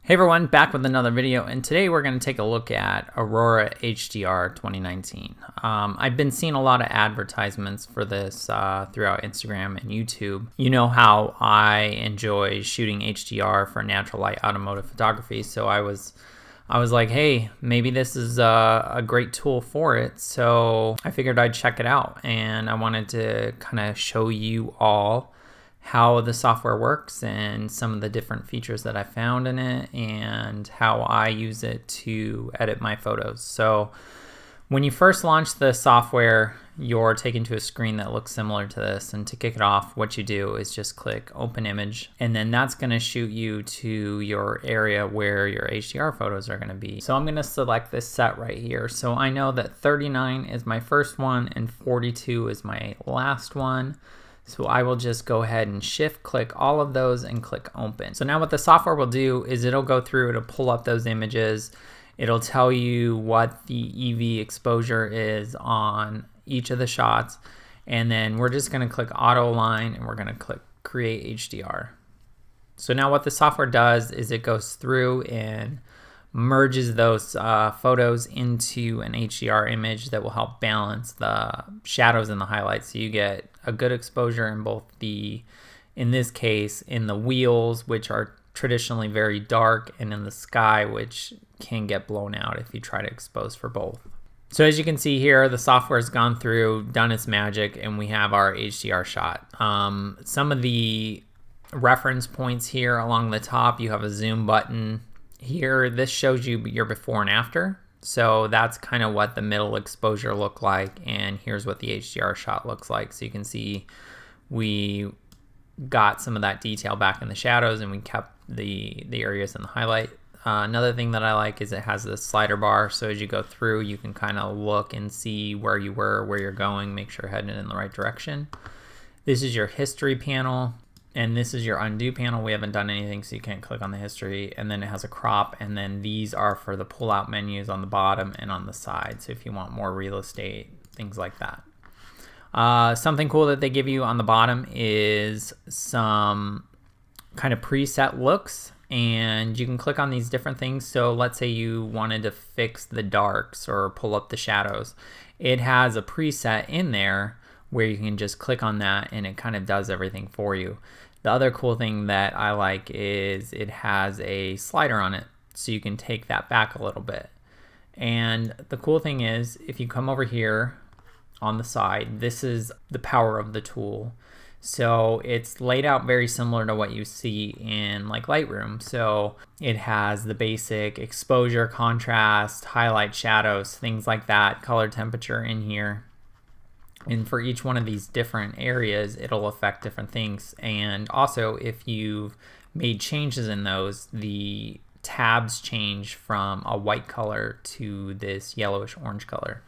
Hey everyone, back with another video, and today we're going to take a look at Aurora HDR 2019. I've been seeing a lot of advertisements for this throughout Instagram and YouTube. You know how I enjoy shooting HDR for natural light automotive photography, so I was like, hey, maybe this is a great tool for it, so I figured I'd check it out, and I wanted to kind of show you all how the software works and some of the different features that I found in it and how I use it to edit my photos. So when you first launch the software, you're taken to a screen that looks similar to this, and to kick it off, what you do is just click open image, and then that's going to shoot you to your area where your HDR photos are going to be. So I'm going to select this set right here. So I know that 39 is my first one and 42 is my last one. So I will just go ahead and shift click all of those and click open. So now what the software will do is it'll go through, it'll pull up those images, it'll tell you what the EV exposure is on each of the shots, and then we're just going to click auto align and we're going to click create HDR. So now what the software does is it goes through and merges those photos into an HDR image that will help balance the shadows and the highlights, so you get a good exposure in both the, in this case, in the wheels, which are traditionally very dark, and in the sky, which can get blown out if you try to expose for both. So as you can see here, the software has gone through, done its magic, and we have our HDR shot. Some of the reference points here along the top, you have a zoom button. Here, this shows you your before and after. So that's kind of what the middle exposure looked like, and here's what the HDR shot looks like. So you can see we got some of that detail back in the shadows, and we kept the areas in the highlight. Another thing that I like is it has this slider bar, so as you go through, you can kind of look and see where you were, where you're going, make sure you're heading in the right direction. This is your history panel. And this is your undo panel. We haven't done anything, so you can't click on the history. And then it has a crop, and then these are for the pull-out menus on the bottom and on the side. So if you want more real estate, things like that. Something cool that they give you on the bottom is some kind of preset looks, and you can click on these different things. So let's say you wanted to fix the darks or pull up the shadows. It has a preset in there where you can just click on that and it kind of does everything for you. The other cool thing that I like is it has a slider on it, so you can take that back a little bit. And the cool thing is, if you come over here on the side, this is the power of the tool. So it's laid out very similar to what you see in like Lightroom. So it has the basic exposure, contrast, highlight, shadows, things like that, color temperature in here. And for each one of these different areas, it'll affect different things. And also, if you've made changes in those, the tabs change from a white color to this yellowish orange color.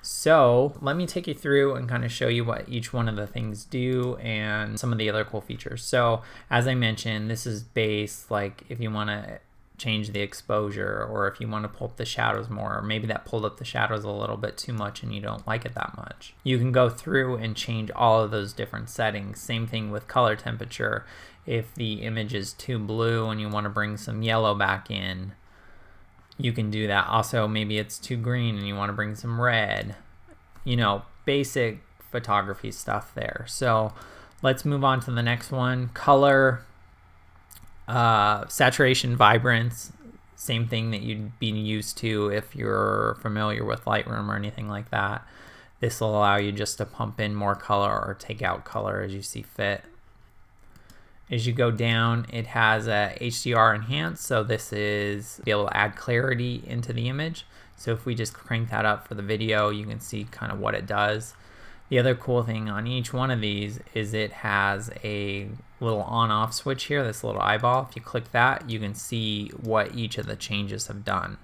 So let me take you through and kind of show you what each one of the things do and some of the other cool features. So as I mentioned, this is base, like if you want to change the exposure, or if you want to pull up the shadows more, or maybe that pulled up the shadows a little bit too much and you don't like it that much. You can go through and change all of those different settings. Same thing with color temperature. If the image is too blue and you want to bring some yellow back in, you can do that. Also, maybe it's too green and you want to bring some red. You know, basic photography stuff there. So let's move on to the next one. Color. Saturation, vibrance, same thing that you'd be used to if you're familiar with Lightroom or anything like that. This will allow you just to pump in more color or take out color as you see fit. As you go down, it has a HDR enhance, so this is to be able to add clarity into the image. So if we just crank that up for the video, you can see kind of what it does. The other cool thing on each one of these is it has a little on-off switch here, this little eyeball. If you click that, you can see what each of the changes have done.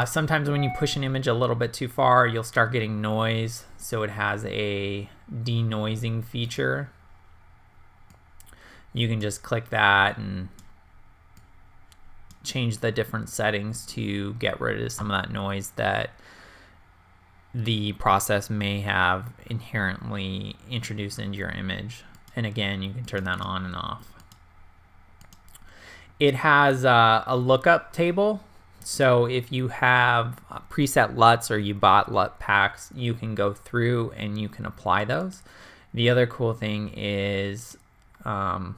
Sometimes when you push an image a little bit too far, you'll start getting noise, so it has a denoising feature. You can just click that and change the different settings to get rid of some of that noise that the process may have inherently introduced into your image. And again, you can turn that on and off. It has a lookup table. So if you have preset LUTs or you bought LUT packs, you can go through and you can apply those. The other cool thing is Skylum,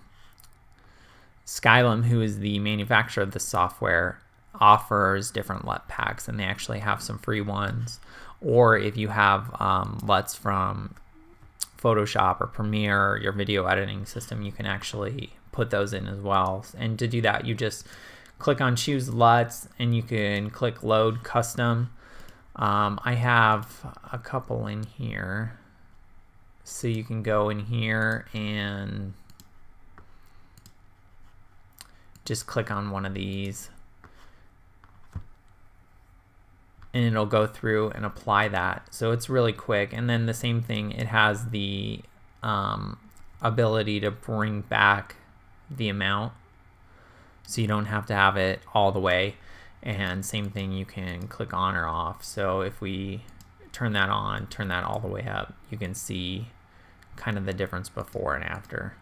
who is the manufacturer of the software, offers different LUT packs, and they actually have some free ones. Or if you have LUTs from Photoshop or Premiere, your video editing system, you can actually put those in as well. And to do that, you just click on choose LUTs and you can click load custom. I have a couple in here, so you can go in here and just click on one of these and it'll go through and apply that. So it's really quick. And then the same thing, it has the ability to bring back the amount, so you don't have to have it all the way. And same thing, you can click on or off. So if we turn that on, turn that all the way up, you can see kind of the difference before and after.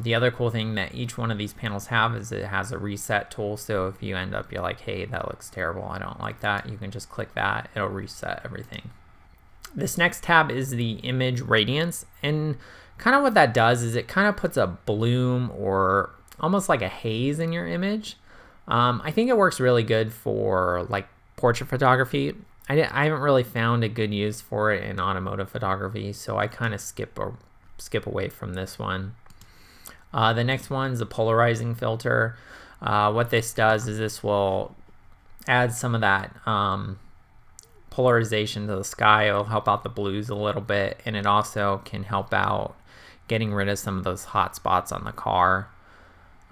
The other cool thing that each one of these panels have is it has a reset tool. So if you end up, you're like, hey, that looks terrible, I don't like that, you can just click that, it'll reset everything. This next tab is the image radiance, and kind of what that does is it kind of puts a bloom or almost like a haze in your image. I think it works really good for like portrait photography. I haven't really found a good use for it in automotive photography, so I kind of skip away from this one. The next one's a polarizing filter. What this does is this will add some of that polarization to the sky. It'll help out the blues a little bit, and it also can help out getting rid of some of those hot spots on the car.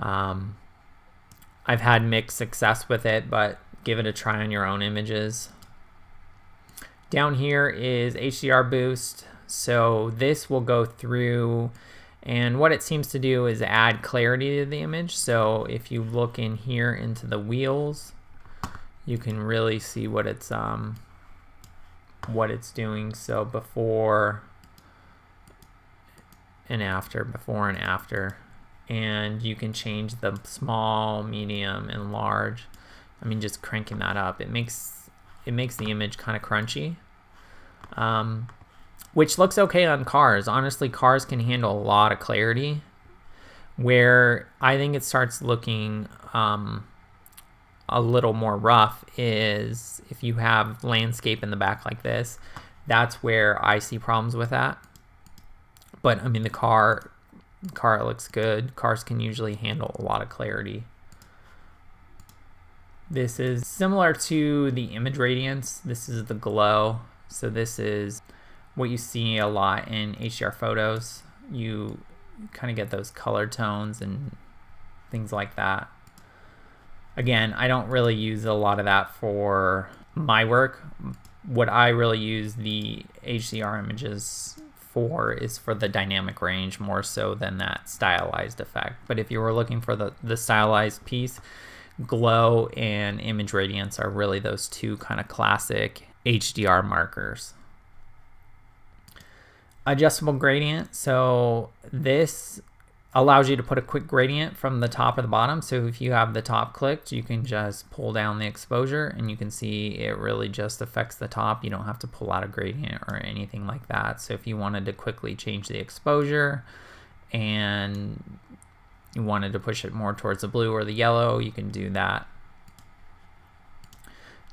I've had mixed success with it, but give it a try on your own images. Down here is HDR boost. So this will go through, and what it seems to do is add clarity to the image. So if you look in here into the wheels, you can really see what it's doing. So before and after, and you can change the small, medium, and large. I mean, just cranking that up, it makes the image kind of crunchy, which looks okay on cars. Honestly, cars can handle a lot of clarity. Where I think it starts looking a little more rough is if you have landscape in the back like this. That's where I see problems with that. But I mean, the car looks good. Cars can usually handle a lot of clarity. This is similar to the image radiance. This is the glow. So this is what you see a lot in HDR photos. You kind of get those color tones and things like that. Again, I don't really use a lot of that for my work. What I really use the HDR images for is for the dynamic range more so than that stylized effect. But if you were looking for the stylized piece, glow and image radiance are really those two kind of classic HDR markers. Adjustable gradient. So this allows you to put a quick gradient from the top or the bottom. So if you have the top clicked, you can just pull down the exposure and you can see it really just affects the top. You don't have to pull out a gradient or anything like that. So if you wanted to quickly change the exposure and you wanted to push it more towards the blue or the yellow, you can do that.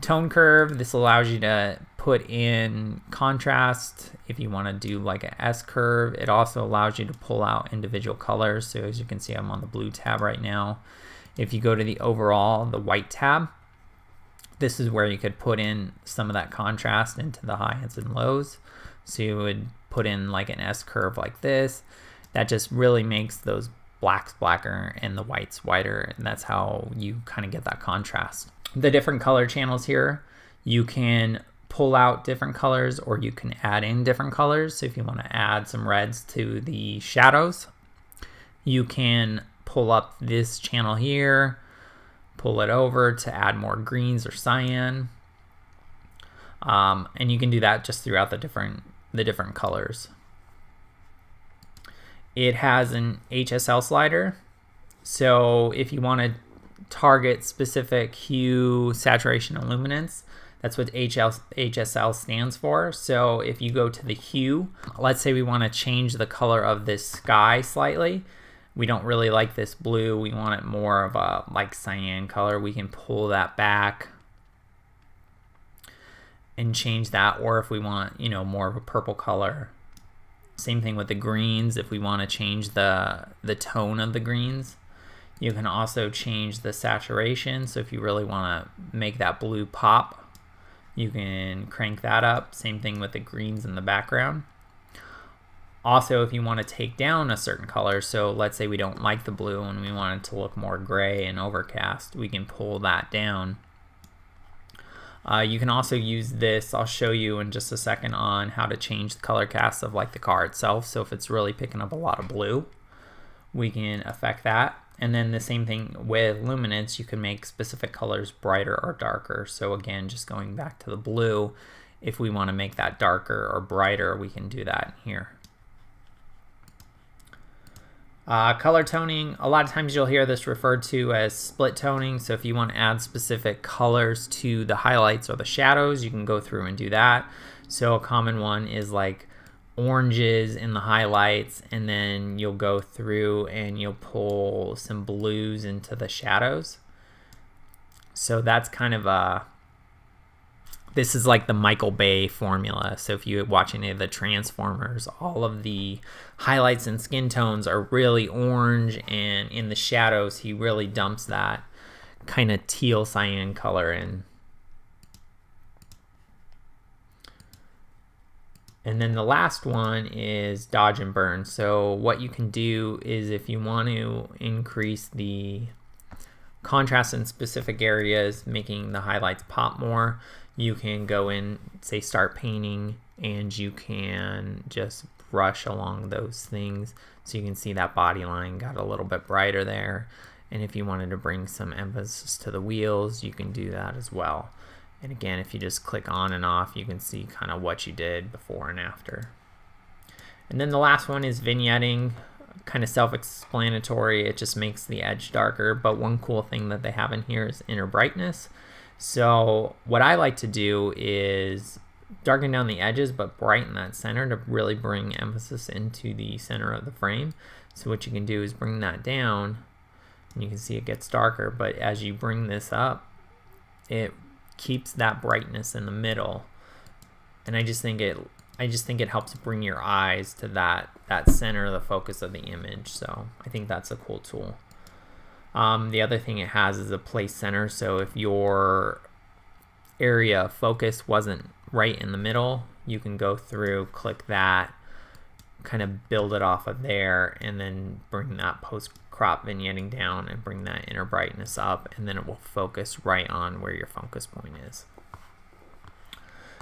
Tone curve, this allows you to put in contrast if you want to do like a S curve. It also allows you to pull out individual colors. So as you can see, I'm on the blue tab right now. If you go to the overall, the white tab, this is where you could put in some of that contrast into the highs and lows. So you would put in like an S curve like this. That just really makes those blacks blacker and the whites whiter, and that's how you kind of get that contrast. The different color channels here, you can pull out different colors or you can add in different colors. So if you want to add some reds to the shadows, you can pull up this channel here, pull it over to add more greens or cyan, and you can do that just throughout the different colors. It has an HSL slider. So if you want to target specific hue, saturation, and luminance, that's what HSL stands for. So if you go to the hue, let's say we want to change the color of this sky slightly. We don't really like this blue. We want it more of a like cyan color. We can pull that back and change that. Or if we want, you know, more of a purple color. Same thing with the greens. If we want to change the tone of the greens, you can also change the saturation. So if you really want to make that blue pop, you can crank that up. Same thing with the greens in the background. Also, if you want to take down a certain color, so let's say we don't like the blue and we want it to look more gray and overcast, we can pull that down. You can also use this, I'll show you in just a second, on how to change the color cast of like the car itself. So if it's really picking up a lot of blue, we can affect that. And then the same thing with luminance, you can make specific colors brighter or darker. So again, just going back to the blue, if we want to make that darker or brighter, we can do that here. Color toning, a lot of times you'll hear this referred to as split toning. So if you want to add specific colors to the highlights or the shadows, you can go through and do that. So a common one is like oranges in the highlights, and then you'll go through and you'll pull some blues into the shadows. So that's kind of this is like the Michael Bay formula. So if you watch any of the Transformers, all of the highlights and skin tones are really orange, and in the shadows he really dumps that kind of teal cyan color in. And then the last one is dodge and burn. So what you can do is, if you want to increase the contrast in specific areas, making the highlights pop more, you can go in, say start painting, and you can just brush along those things. So you can see that body line got a little bit brighter there. And if you wanted to bring some emphasis to the wheels, you can do that as well. And again, if you just click on and off, you can see kind of what you did before and after. And then the last one is vignetting, kind of self-explanatory. It just makes the edge darker. But one cool thing that they have in here is inner brightness. So what I like to do is darken down the edges but brighten that center to really bring emphasis into the center of the frame. So what you can do is bring that down, and you can see it gets darker, but as you bring this up, it keeps that brightness in the middle. And I just think it helps bring your eyes to that center of the focus of the image. So I think that's a cool tool. The other thing it has is a place center. So if your area of focus wasn't right in the middle, you can go through, click that, kind of build it off of there, and then bring that post crop vignetting down and bring that inner brightness up, and then it will focus right on where your focus point is.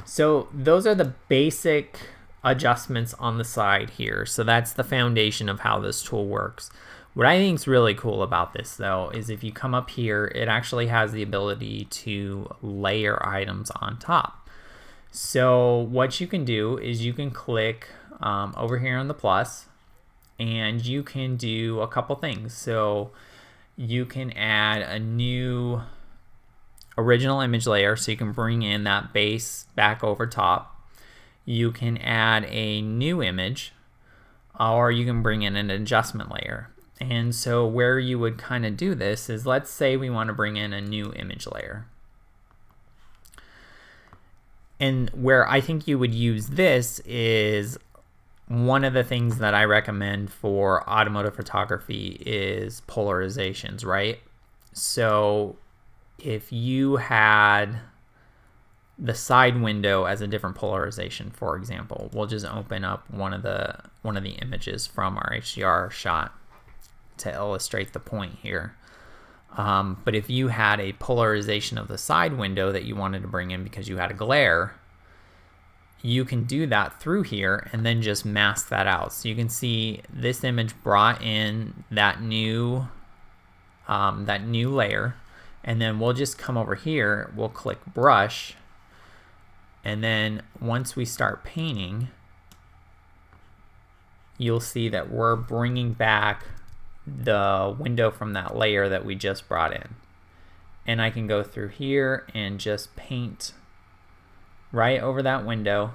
So those are the basic adjustments on the side here. So that's the foundation of how this tool works. What I think is really cool about this, though, is if you come up here, it actually has the ability to layer items on top. So what you can do is you can click over here on the plus, and you can do a couple things. So you can add a new original image layer, so you can bring in that base back over top. You can add a new image, or you can bring in an adjustment layer. And so where you would kind of do this is, let's say we want to bring in a new image layer. And where I think you would use this is, one of the things that I recommend for automotive photography is polarizations, right? So if you had the side window as a different polarization, for example, we'll just open up one of the images from our HDR shot to illustrate the point here. But if you had a polarization of the side window that you wanted to bring in because you had a glare, you can do that through here and then just mask that out. So you can see this image brought in that new layer, and then we'll just come over here, we'll click brush, and then once we start painting, you'll see that we're bringing back the window from that layer that we just brought in. And I can go through here and just paint right over that window.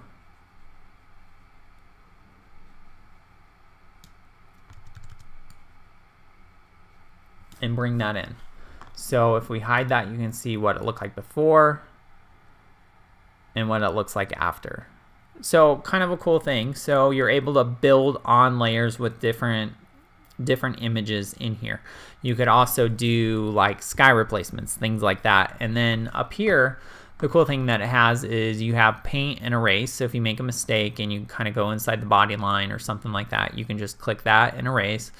And bring that in. So if we hide that, you can see what it looked like before and what it looks like after. So kind of a cool thing. So you're able to build on layers with different images in here. You could also do like sky replacements, things like that. And then up here, the cool thing that it has is you have paint and erase. So if you make a mistake and you kind of go inside the body line or something like that, you can just click that and erase.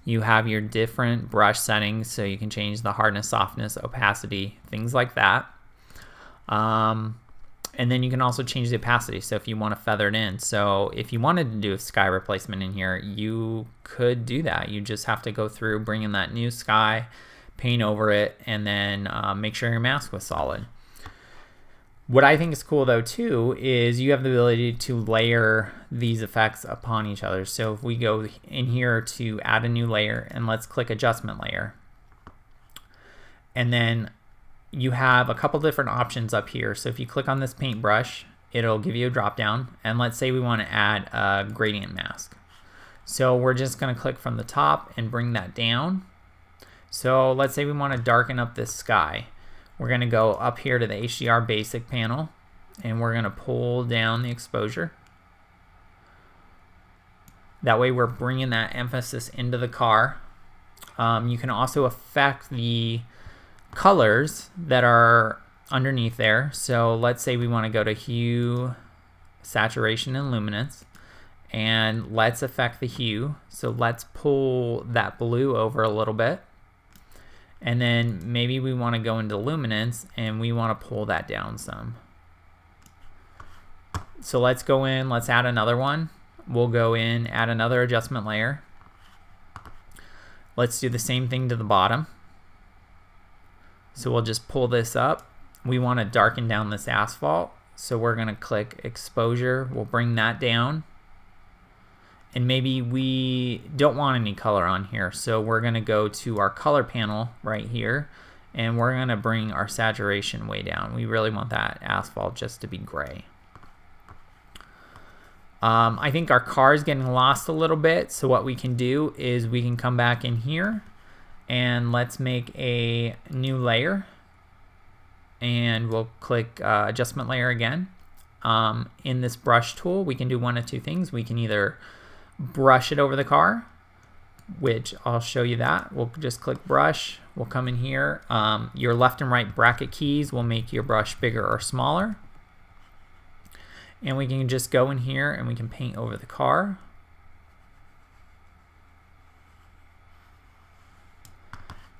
You have your different brush settings, so you can change the hardness, softness, opacity, things like that. And then you can also change the opacity, so if you want to feather it in. So if you wanted to do a sky replacement in here, you could do that. You just have to go through, bring in that new sky, paint over it, and then make sure your mask was solid. What I think is cool though too is you have the ability to layer these effects upon each other. So if we go in here to add a new layer, and let's click adjustment layer, and then you have a couple different options up here. So if you click on this paintbrush, it'll give you a drop down, and let's say we want to add a gradient mask. So we're just going to click from the top and bring that down. So let's say we want to darken up this sky. We're going to go up here to the HDR basic panel, and we're going to pull down the exposure. That way we're bringing that emphasis into the car. You can also affect the colors that are underneath there. So let's say we want to go to hue, saturation, and luminance, and let's affect the hue. So let's pull that blue over a little bit. And then maybe we want to go into luminance and we want to pull that down some. So let's go in, let's add another one. We'll go in, add another adjustment layer. Let's do the same thing to the bottom. So we'll just pull this up. We want to darken down this asphalt. So we're going to click exposure. We'll bring that down. And maybe we don't want any color on here, so we're going to go to our color panel right here, and we're going to bring our saturation way down. We really want that asphalt just to be gray. I think our car is getting lost a little bit, so what we can do is we can come back in here and let's make a new layer, and we'll click adjustment layer again. In this brush tool, we can do one of two things. We can either brush it over the car, which I'll show you that. We'll just click brush. We'll come in here. Your left and right bracket keys will make your brush bigger or smaller. And we can just go in here and we can paint over the car.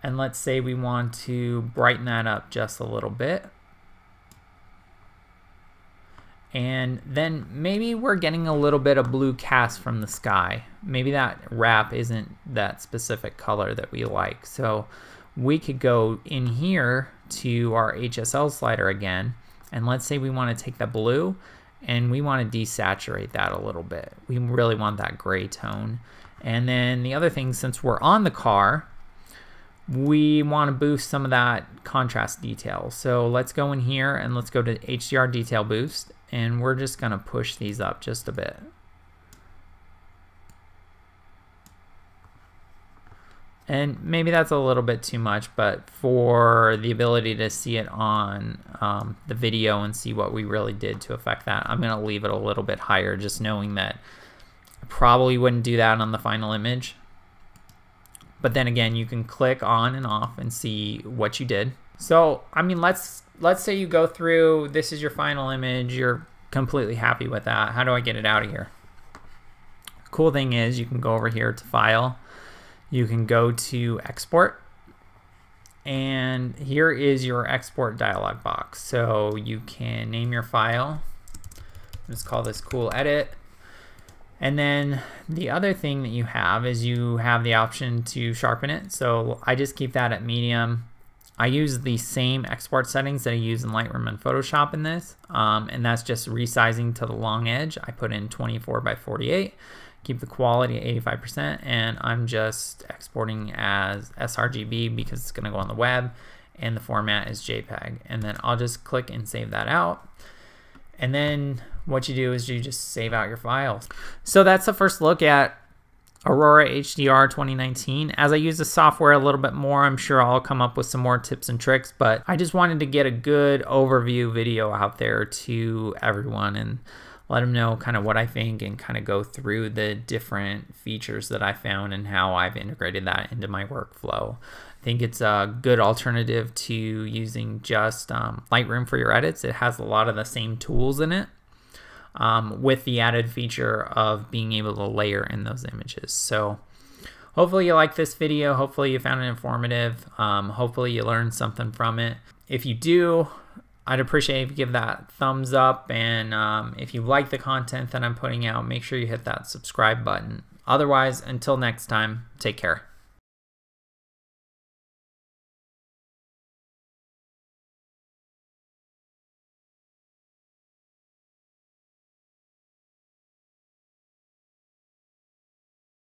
And let's say we want to brighten that up just a little bit. And then maybe we're getting a little bit of blue cast from the sky. Maybe that wrap isn't that specific color that we like. So we could go in here to our HSL slider again, and let's say we want to take the blue and we want to desaturate that a little bit. We really want that gray tone. And then the other thing, since we're on the car, we want to boost some of that contrast detail. So let's go in here and let's go to HDR detail boost, and we're just going to push these up just a bit. And maybe that's a little bit too much, but for the ability to see it on the video and see what we really did to affect that, I'm going to leave it a little bit higher, just knowing that I probably wouldn't do that on the final image. But then again, you can click on and off and see what you did. So, I mean, let's say you go through, this is your final image, you're completely happy with that. How do I get it out of here? Cool thing is you can go over here to File, you can go to Export, and here is your export dialog box. So you can name your file. Let's call this Cool Edit. And then the other thing that you have is you have the option to sharpen it. So I just keep that at medium. I use the same export settings that I use in Lightroom and Photoshop in this, and that's just resizing to the long edge. I put in 24 by 48. keep the quality at 85%, and I'm just exporting as sRGB because it's going to go on the web, and the format is JPEG. And then I'll just click and save that out. And then what you do is you just save out your files. So that's the first look at Aurora HDR 2019. As I use the software a little bit more, I'm sure I'll come up with some more tips and tricks, but I just wanted to get a good overview video out there to everyone and let them know kind of what I think and kind of go through the different features that I found and how I've integrated that into my workflow. I think it's a good alternative to using just Lightroom for your edits. It has a lot of the same tools in it, with the added feature of being able to layer in those images. So hopefully you like this video. Hopefully you found it informative. Hopefully you learned something from it. If you do, I'd appreciate if you give that thumbs up, and if you like the content that I'm putting out, make sure you hit that subscribe button. Otherwise, until next time, take care.